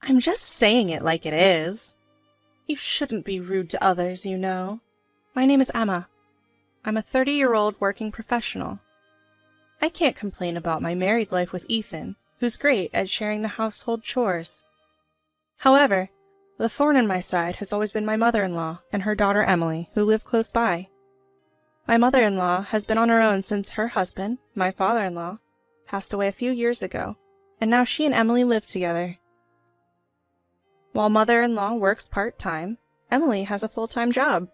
I'm just saying it like it is. You shouldn't be rude to others, you know. My name is Emma. I'm a 30-year-old working professional. I can't complain about my married life with Ethan, who's great at sharing the household chores. However, the thorn in my side has always been my mother-in-law and her daughter Emily, who live close by. My mother-in-law has been on her own since her husband, my father-in-law, passed away a few years ago, and now she and Emily live together. While mother-in-law works part-time, Emily has a full-time job.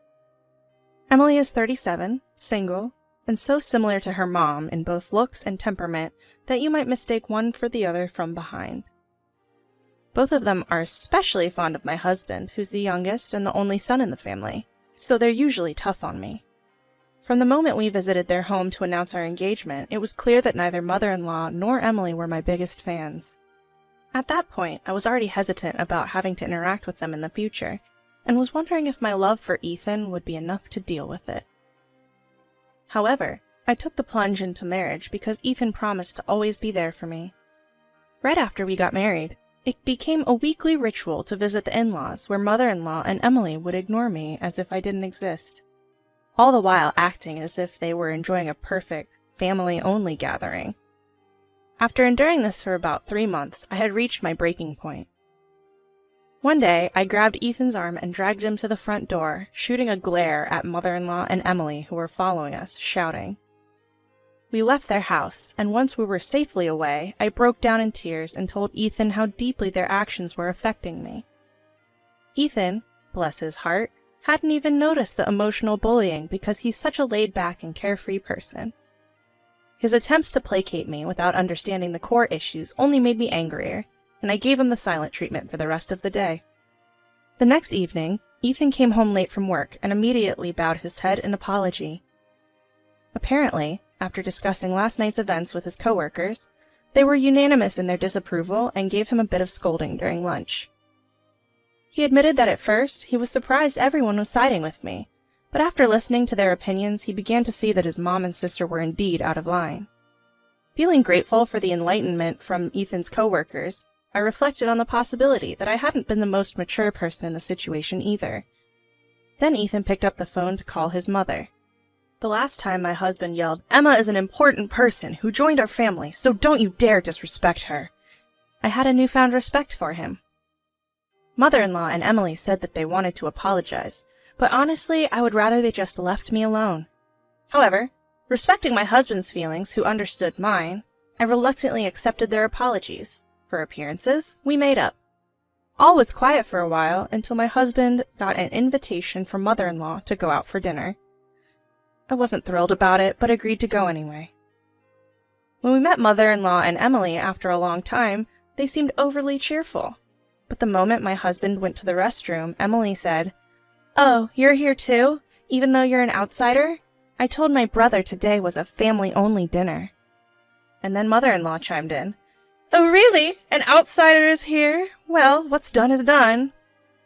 Emily is 37, single, and so similar to her mom in both looks and temperament that you might mistake one for the other from behind. Both of them are especially fond of my husband, who's the youngest and the only son in the family, so they're usually tough on me. From the moment we visited their home to announce our engagement, it was clear that neither mother-in-law nor Emily were my biggest fans. At that point, I was already hesitant about having to interact with them in the future, and was wondering if my love for Ethan would be enough to deal with it. However, I took the plunge into marriage because Ethan promised to always be there for me. Right after we got married, it became a weekly ritual to visit the in-laws where mother-in-law and Emily would ignore me as if I didn't exist, all the while acting as if they were enjoying a perfect, family-only gathering. After enduring this for about 3 months, I had reached my breaking point. One day, I grabbed Ethan's arm and dragged him to the front door, shooting a glare at mother-in-law and Emily, who were following us, shouting. We left their house, and once we were safely away, I broke down in tears and told Ethan how deeply their actions were affecting me. Ethan, bless his heart, hadn't even noticed the emotional bullying because he's such a laid-back and carefree person. His attempts to placate me without understanding the core issues only made me angrier, and I gave him the silent treatment for the rest of the day. The next evening, Ethan came home late from work and immediately bowed his head in apology. Apparently, after discussing last night's events with his coworkers, they were unanimous in their disapproval and gave him a bit of scolding during lunch. He admitted that at first, he was surprised everyone was siding with me, but after listening to their opinions, he began to see that his mom and sister were indeed out of line. Feeling grateful for the enlightenment from Ethan's coworkers, I reflected on the possibility that I hadn't been the most mature person in the situation either. Then Ethan picked up the phone to call his mother. The last time my husband yelled, "Emma is an important person who joined our family, so don't you dare disrespect her," I had a newfound respect for him. Mother-in-law and Emily said that they wanted to apologize, but honestly, I would rather they just left me alone. However, respecting my husband's feelings, who understood mine, I reluctantly accepted their apologies. For appearances, we made up. All was quiet for a while until my husband got an invitation from mother-in-law to go out for dinner. I wasn't thrilled about it, but agreed to go anyway. When we met mother-in-law and Emily after a long time, they seemed overly cheerful. But the moment my husband went to the restroom, Emily said, "Oh, you're here too? Even though you're an outsider? I told my brother today was a family-only dinner." And then mother-in-law chimed in, "Oh really? An outsider is here? Well, what's done is done.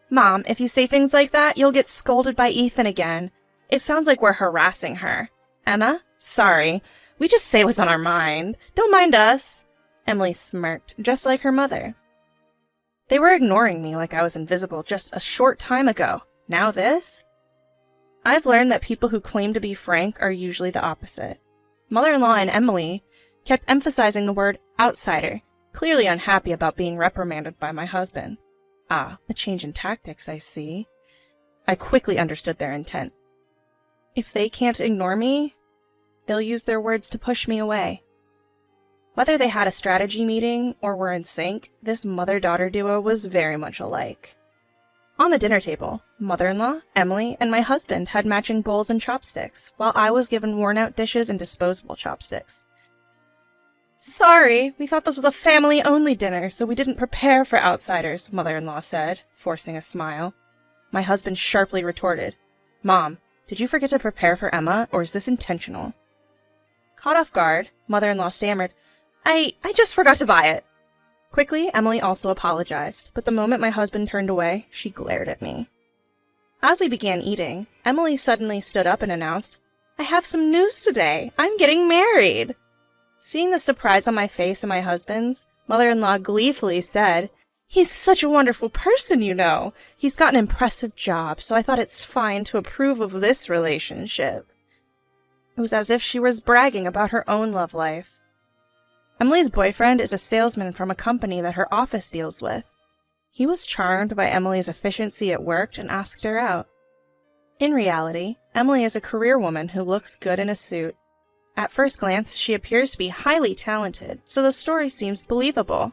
Mom, if you say things like that, you'll get scolded by Ethan again. It sounds like we're harassing her. Emma? Sorry. We just say what's on our mind. Don't mind us." Emily smirked, just like her mother. They were ignoring me like I was invisible just a short time ago. Now this? I've learned that people who claim to be frank are usually the opposite. Mother-in-law and Emily kept emphasizing the word outsider, clearly unhappy about being reprimanded by my husband. Ah, a change in tactics, I see. I quickly understood their intent. If they can't ignore me, they'll use their words to push me away. Whether they had a strategy meeting or were in sync, this mother-daughter duo was very much alike. On the dinner table, mother-in-law, Emily, and my husband had matching bowls and chopsticks, while I was given worn-out dishes and disposable chopsticks. "Sorry, we thought this was a family-only dinner, so we didn't prepare for outsiders," mother-in-law said, forcing a smile. My husband sharply retorted, "Mom, did you forget to prepare for Emma, or is this intentional?" Caught off guard, mother-in-law stammered, I just forgot to buy it." Quickly, Emily also apologized, but the moment my husband turned away, she glared at me. As we began eating, Emily suddenly stood up and announced, "I have some news today. I'm getting married." Seeing the surprise on my face and my husband's, mother-in-law gleefully said, He's such a wonderful person, you know. He's got an impressive job, so I thought it's fine to approve of this relationship. It was as if she was bragging about her own love life. Emily's boyfriend is a salesman from a company that her office deals with. He was charmed by Emily's efficiency at work and asked her out. In reality, Emily is a career woman who looks good in a suit. At first glance, she appears to be highly talented, so the story seems believable.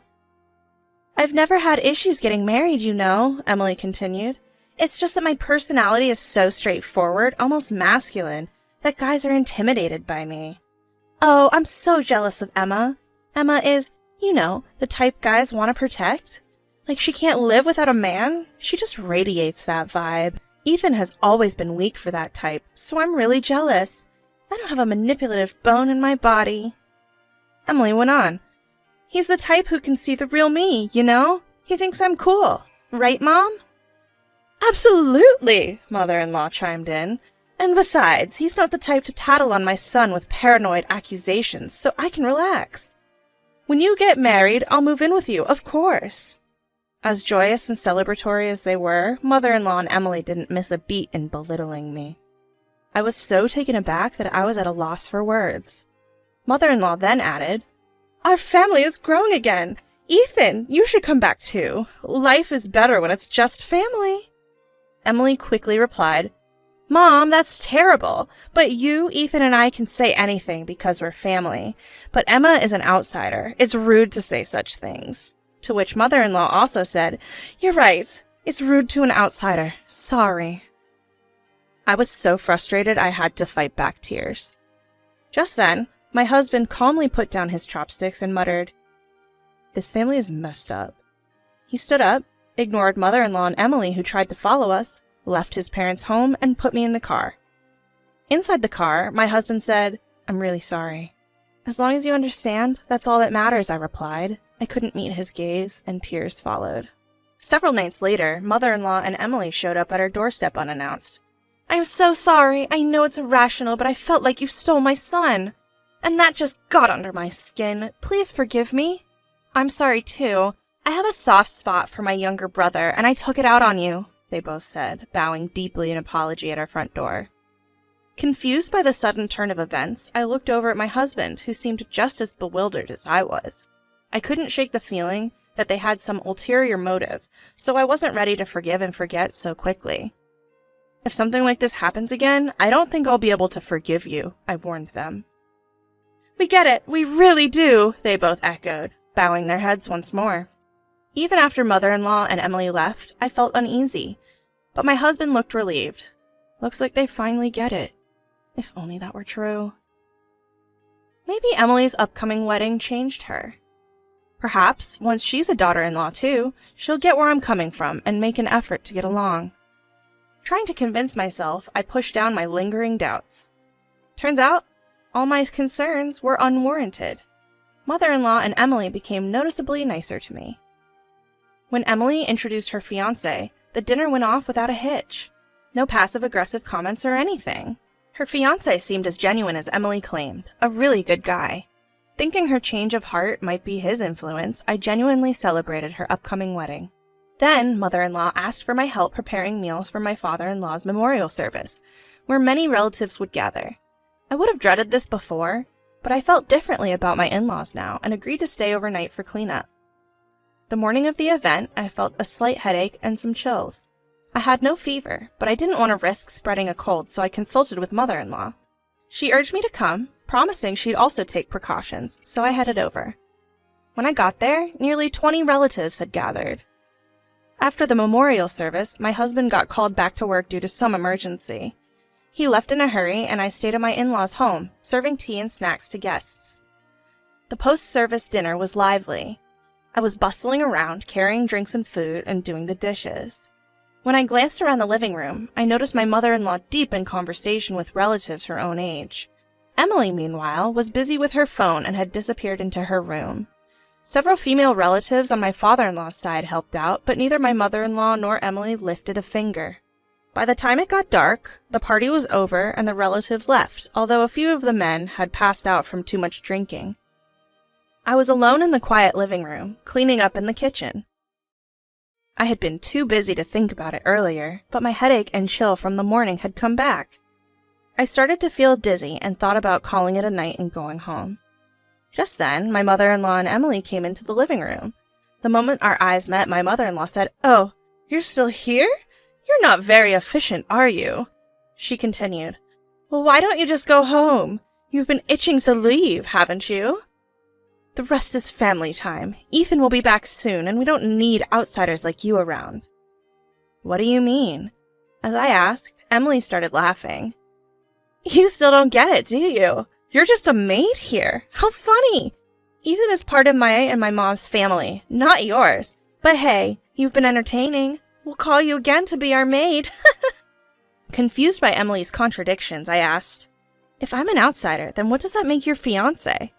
I've never had issues getting married, you know, Emily continued. It's just that my personality is so straightforward, almost masculine, that guys are intimidated by me. Oh, I'm so jealous of Emma. Emma is, you know, the type guys want to protect. Like she can't live without a man. She just radiates that vibe. Ethan has always been weak for that type, so I'm really jealous. I don't have a manipulative bone in my body. Emily went on. He's the type who can see the real me, you know? He thinks I'm cool. Right, Mom? Absolutely, Mother-in-law chimed in. And besides, he's not the type to tattle on my son with paranoid accusations, so I can relax. When you get married, I'll move in with you, of course. As joyous and celebratory as they were, Mother-in-law and Emily didn't miss a beat in belittling me. I was so taken aback that I was at a loss for words. Mother-in-law then added, Our family is growing again. Ethan, you should come back too. Life is better when it's just family. Emily quickly replied, Mom, that's terrible. But you, Ethan, and I can say anything because we're family. But Emma is an outsider. It's rude to say such things. To which Mother-in-law also said, You're right. It's rude to an outsider. Sorry. I was so frustrated I had to fight back tears. Just then, my husband calmly put down his chopsticks and muttered, This family is messed up. He stood up, ignored Mother-in-law and Emily who tried to follow us, left his parents' home, and put me in the car. Inside the car, my husband said, I'm really sorry. As long as you understand, that's all that matters, I replied. I couldn't meet his gaze, and tears followed. Several nights later, Mother-in-law and Emily showed up at our doorstep unannounced. I'm so sorry. I know it's irrational, but I felt like you stole my son. And that just got under my skin. Please forgive me. I'm sorry, too. I have a soft spot for my younger brother, and I took it out on you, they both said, bowing deeply in apology at our front door. Confused by the sudden turn of events, I looked over at my husband, who seemed just as bewildered as I was. I couldn't shake the feeling that they had some ulterior motive, so I wasn't ready to forgive and forget so quickly. If something like this happens again, I don't think I'll be able to forgive you, I warned them. We get it, we really do, they both echoed, bowing their heads once more. Even after Mother-in-law and Emily left, I felt uneasy, but my husband looked relieved. Looks like they finally get it. If only that were true. Maybe Emily's upcoming wedding changed her. Perhaps, once she's a daughter-in-law too, she'll get where I'm coming from and make an effort to get along. Trying to convince myself, I pushed down my lingering doubts. Turns out, all my concerns were unwarranted. Mother-in-law and Emily became noticeably nicer to me. When Emily introduced her fiancé, the dinner went off without a hitch. No passive-aggressive comments or anything. Her fiancé seemed as genuine as Emily claimed, a really good guy. Thinking her change of heart might be his influence, I genuinely celebrated her upcoming wedding. Then, Mother-in-law asked for my help preparing meals for my father-in-law's memorial service, where many relatives would gather. I would have dreaded this before, but I felt differently about my in-laws now and agreed to stay overnight for cleanup. The morning of the event, I felt a slight headache and some chills. I had no fever, but I didn't want to risk spreading a cold, so I consulted with Mother-in-law. She urged me to come, promising she'd also take precautions, so I headed over. When I got there, nearly 20 relatives had gathered. After the memorial service, my husband got called back to work due to some emergency. He left in a hurry, and I stayed at my in-laws' home, serving tea and snacks to guests. The post-service dinner was lively. I was bustling around, carrying drinks and food, and doing the dishes. When I glanced around the living room, I noticed my mother-in-law deep in conversation with relatives her own age. Emily, meanwhile, was busy with her phone and had disappeared into her room. Several female relatives on my father-in-law's side helped out, but neither my mother-in-law nor Emily lifted a finger. By the time it got dark, the party was over and the relatives left, although a few of the men had passed out from too much drinking. I was alone in the quiet living room, cleaning up in the kitchen. I had been too busy to think about it earlier, but my headache and chill from the morning had come back. I started to feel dizzy and thought about calling it a night and going home. Just then, my mother-in-law and Emily came into the living room. The moment our eyes met, my mother-in-law said, "Oh, you're still here? You're not very efficient, are you?" She continued, "Well, why don't you just go home? You've been itching to leave, haven't you? The rest is family time. Ethan will be back soon, and we don't need outsiders like you around." "What do you mean?" As I asked, Emily started laughing. "You still don't get it, do you? You're just a maid here. How funny! Ethan is part of my and my mom's family, not yours. But hey, you've been entertaining. We'll call you again to be our maid." Confused by Emily's contradictions, I asked, "If I'm an outsider, then what does that make your fiancé?"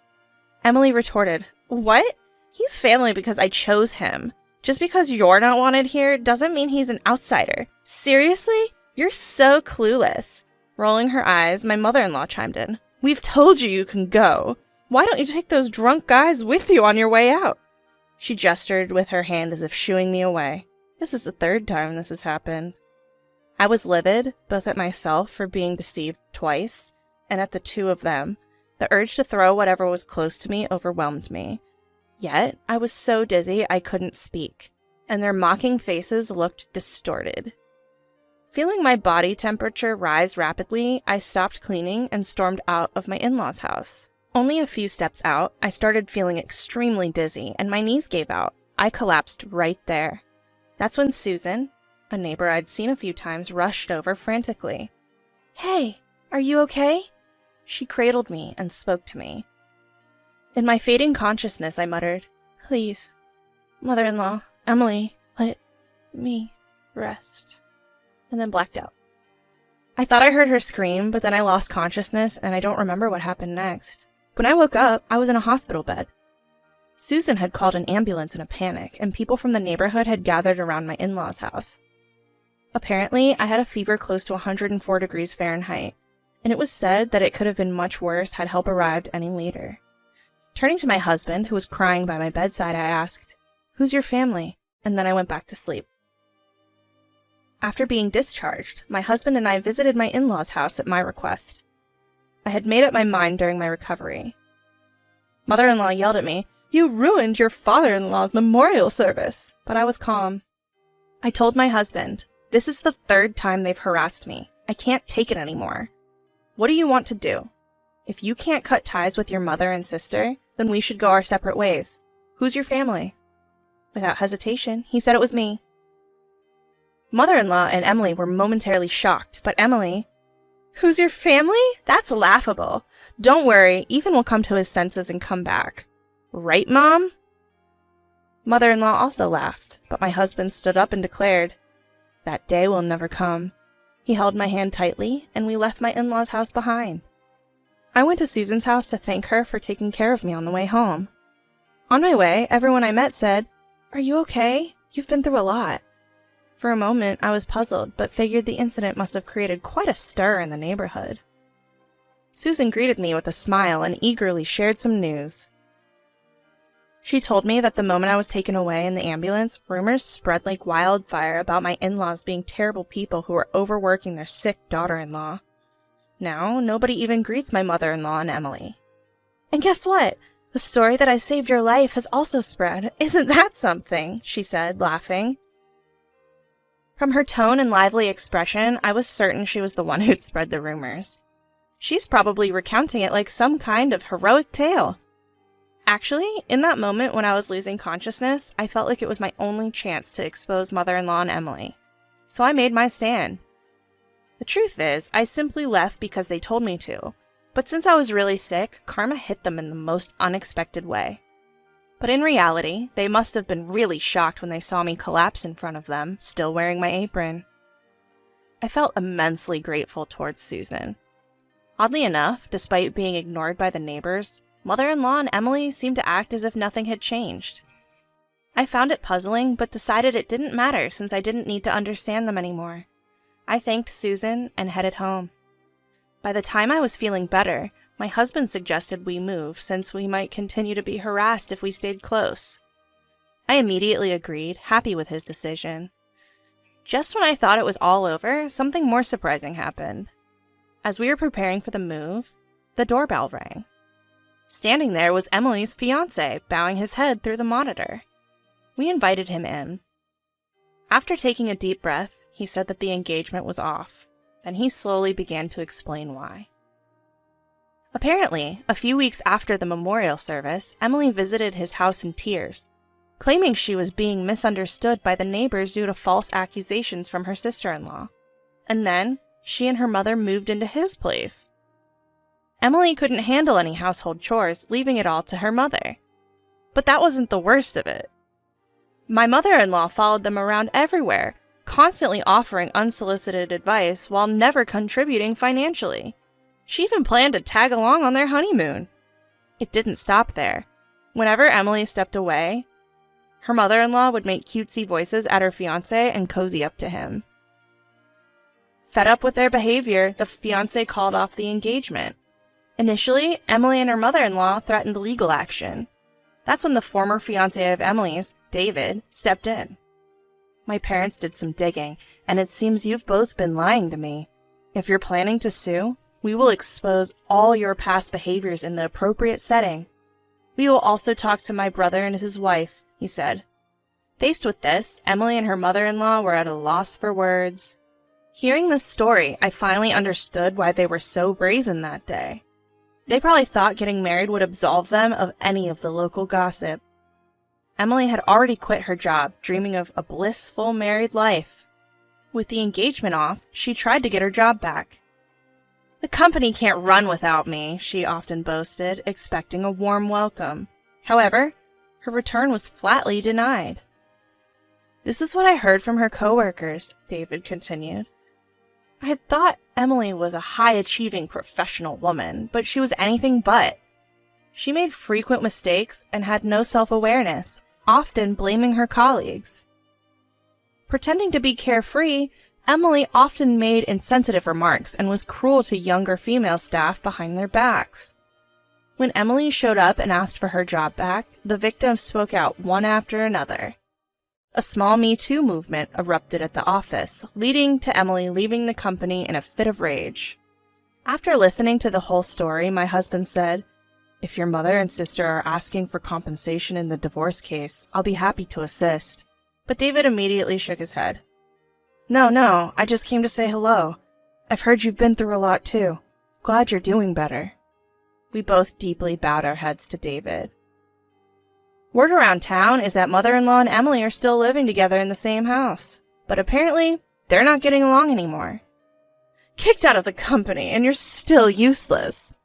Emily retorted, "What? He's family because I chose him. Just because you're not wanted here doesn't mean he's an outsider. Seriously? You're so clueless." Rolling her eyes, my mother-in-law chimed in, "We've told you can go. Why don't you take those drunk guys with you on your way out?" She gestured with her hand as if shooing me away. This is the third time this has happened. I was livid, both at myself for being deceived twice, and at the two of them. The urge to throw whatever was close to me overwhelmed me. Yet, I was so dizzy I couldn't speak, and their mocking faces looked distorted. Feeling my body temperature rise rapidly, I stopped cleaning and stormed out of my in-laws' house. Only a few steps out, I started feeling extremely dizzy, and my knees gave out. I collapsed right there. That's when Susan, a neighbor I'd seen a few times, rushed over frantically. "Hey, are you okay?" She cradled me and spoke to me. In my fading consciousness, I muttered, "Please, mother-in-law, Emily, let me rest," and then blacked out. I thought I heard her scream, but then I lost consciousness and I don't remember what happened next. When I woke up, I was in a hospital bed. Susan had called an ambulance in a panic, and people from the neighborhood had gathered around my in-laws' house. Apparently, I had a fever close to 104 degrees Fahrenheit, and it was said that it could have been much worse had help arrived any later. Turning to my husband, who was crying by my bedside, I asked, "Who's your family?" And then I went back to sleep. After being discharged, my husband and I visited my in-laws' house at my request. I had made up my mind during my recovery. Mother-in-law yelled at me, "You ruined your father-in-law's memorial service," but I was calm. I told my husband, "This is the third time they've harassed me. I can't take it anymore. What do you want to do? If you can't cut ties with your mother and sister, then we should go our separate ways. Who's your family?" Without hesitation, he said it was me. Mother-in-law and Emily were momentarily shocked, but Emily, "Who's your family? That's laughable. Don't worry, Ethan will come to his senses and come back. Right, Mom?" Mother-in-law also laughed, but my husband stood up and declared, "That day will never come." He held my hand tightly, and we left my in-laws' house behind. I went to Susan's house to thank her for taking care of me on the way home. On my way, everyone I met said, "Are you okay? You've been through a lot." For a moment, I was puzzled, but figured the incident must have created quite a stir in the neighborhood. Susan greeted me with a smile and eagerly shared some news. She told me that the moment I was taken away in the ambulance, rumors spread like wildfire about my in-laws being terrible people who were overworking their sick daughter-in-law. Now, nobody even greets my mother-in-law and Emily. "And guess what? The story that I saved your life has also spread. Isn't that something?" she said, laughing. From her tone and lively expression, I was certain she was the one who'd spread the rumors. She's probably recounting it like some kind of heroic tale. Actually, in that moment when I was losing consciousness, I felt like it was my only chance to expose mother-in-law and Emily. So I made my stand. The truth is, I simply left because they told me to. But since I was really sick, karma hit them in the most unexpected way. But in reality, they must have been really shocked when they saw me collapse in front of them, still wearing my apron. I felt immensely grateful towards Susan. Oddly enough, despite being ignored by the neighbors, mother-in-law and Emily seemed to act as if nothing had changed. I found it puzzling, but decided it didn't matter since I didn't need to understand them anymore. I thanked Susan and headed home. By the time I was feeling better, my husband suggested we move since we might continue to be harassed if we stayed close. I immediately agreed, happy with his decision. Just when I thought it was all over, something more surprising happened. As we were preparing for the move, the doorbell rang. Standing there was Emily's fiancé, bowing his head through the monitor. We invited him in. After taking a deep breath, he said that the engagement was off. Then he slowly began to explain why. Apparently, a few weeks after the memorial service, Emily visited his house in tears, claiming she was being misunderstood by the neighbors due to false accusations from her sister-in-law. And then, she and her mother moved into his place. Emily couldn't handle any household chores, leaving it all to her mother. But that wasn't the worst of it. My mother-in-law followed them around everywhere, constantly offering unsolicited advice while never contributing financially. She even planned to tag along on their honeymoon. It didn't stop there. Whenever Emily stepped away, her mother-in-law would make cutesy voices at her fiancé and cozy up to him. Fed up with their behavior, the fiancé called off the engagement. Initially, Emily and her mother-in-law threatened legal action. That's when the former fiancé of Emily's, David, stepped in. My parents did some digging, and it seems you've both been lying to me. If you're planning to sue, we will expose all your past behaviors in the appropriate setting. We will also talk to my brother and his wife, he said. Faced with this, Emily and her mother-in-law were at a loss for words. Hearing this story, I finally understood why they were so brazen that day. They probably thought getting married would absolve them of any of the local gossip. Emily had already quit her job, dreaming of a blissful married life. With the engagement off, she tried to get her job back. "The company can't run without me," she often boasted, expecting a warm welcome. However, her return was flatly denied. "This is what I heard from her coworkers," David continued. "I had thought Emily was a high-achieving professional woman, but she was anything but. She made frequent mistakes and had no self-awareness, often blaming her colleagues. Pretending to be carefree, Emily often made insensitive remarks and was cruel to younger female staff behind their backs. When Emily showed up and asked for her job back, the victims spoke out one after another. A small Me Too movement erupted at the office, leading to Emily leaving the company in a fit of rage. After listening to the whole story, my husband said, "If your mother and sister are asking for compensation in the divorce case, I'll be happy to assist." But David immediately shook his head. No, I just came to say hello. I've heard you've been through a lot too. Glad you're doing better." We both deeply bowed our heads to David. Word around town is that mother-in-law and Emily are still living together in the same house, but apparently they're not getting along anymore. "Kicked out of the company, and you're still useless."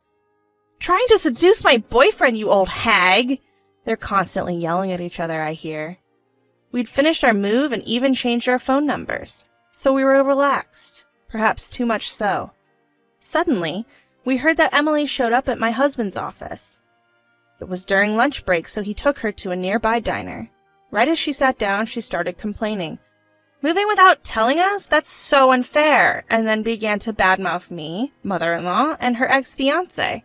"Trying to seduce my boyfriend, you old hag!" They're constantly yelling at each other, I hear. We'd finished our move and even changed our phone numbers, so we were relaxed, perhaps too much so. Suddenly, we heard that Emily showed up at my husband's office. It was during lunch break, so he took her to a nearby diner. Right as she sat down, she started complaining. "Moving without telling us? That's so unfair," and then began to badmouth me, mother-in-law, and her ex-fiancé.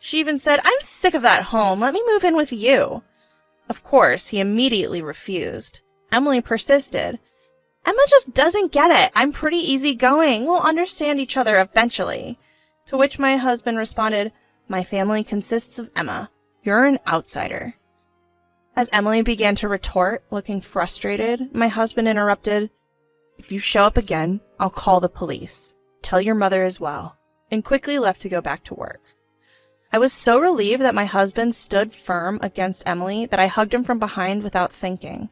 She even said, "I'm sick of that home. Let me move in with you." Of course, he immediately refused. Emily persisted. "Emma just doesn't get it. I'm pretty easygoing. We'll understand each other eventually." To which my husband responded, "My family consists of Emma. You're an outsider." As Emily began to retort, looking frustrated, my husband interrupted, "If you show up again, I'll call the police. Tell your mother as well," and quickly left to go back to work. I was so relieved that my husband stood firm against Emily that I hugged him from behind without thinking.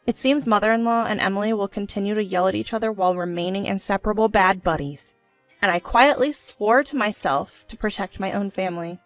It seems mother-in-law and Emily will continue to yell at each other while remaining inseparable bad buddies, and I quietly swore to myself to protect my own family.